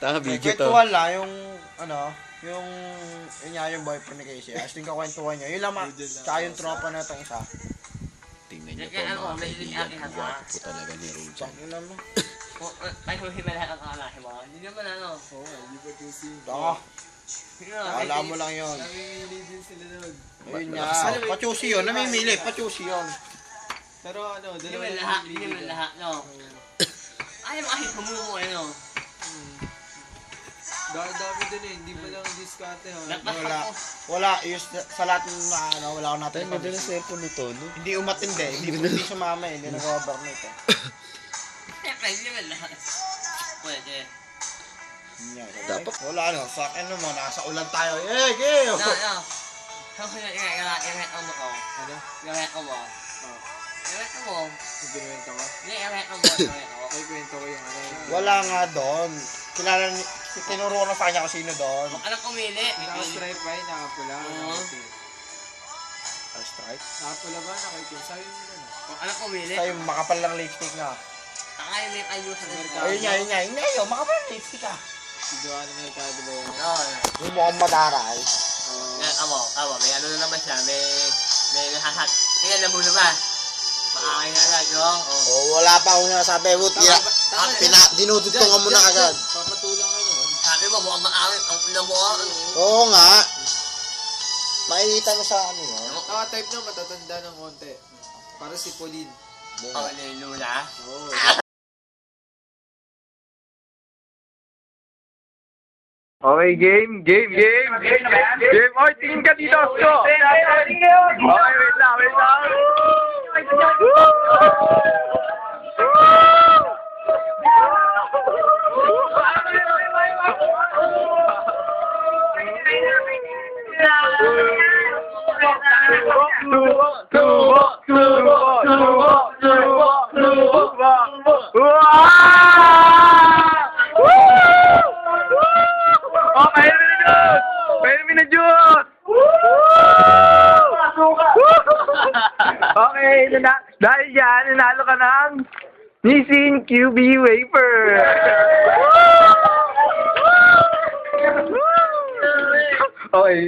Taka video to. Kwentuhan lang yung, yung, yun nga yung boyfriend ni Casey. As in kakwentuhan nyo. Yun lang, tsaka yung tropa na itong isa. Tingnan nyo to mga kaibigan. Ang gwapo po talaga ni Rujan. Yun lang mo. Ay, kung himala ang alahin mo. Hindi naman ano. Oo, hindi pa kasi. Taka, wala mo lang yun. Namimili din sila nun. Ayun nga. Pachusi yun, namimili. Pachusi yun. Pero ano, Hindi dalawa naman lang lahat, yung hindi naman nila. lahat, no. Ay, makahit mo ano. Dami din eh, hindi pa lang diskarte ha. Wala. Wala. Sa lahat na wala ko natin. Tayo, ganda ng cellphone nito, no? Hindi umatindi. Hindi sumama eh. Hindi nag-overnight eh. Siyempre, hindi naman lahat. Pwede. Yun nga, Dapat. wala sa akin naman. Nasa ulan tayo. Eh, Gil! No. Kasi yung mo ko. Ano? Yung mo. Oh, Yung mo. nagbinuwento ko? Hindi, yung mo. Ay, kwento ko yung ano. Wala nga doon. Kilala ni... Tinuro ko na sa kanya kung sino doon. Alam ko, mili. Naka-stripe ba yun? Nakapula? Oo. Nakaitim? Strike? Nakapula ba? Nakaitim? Sabi mo na na. Alam ko, mili. Sa yung makapal lang lipstick nga. Takay, may kayo sa Merkado. Ayun nga. Yun, makapal lang lipstick ah. Si Joanna Mercado ba yun? Oo. Yung mukhang madaray. May ano na naman siya, may nahahat. Tingnan na muna ba? Makakain na agad, no? Oh, wala pa akong nasabi. Wood, dinudugtungan mo na kagad. Papatulang ka nun. Sabi mo, mukhang maawit. Ang ulo mo, Oo nga. Makikita mo sa ano yun. Naka-type na matatanda ng konti. Para si Pauline. Oh, Lula. Oo. Okay, game. Oy, tingin ka dito, Osko. Okay, wait lang. Okay, dahil dyan, nanalo ka ng Nissin QB Wafer. Okay.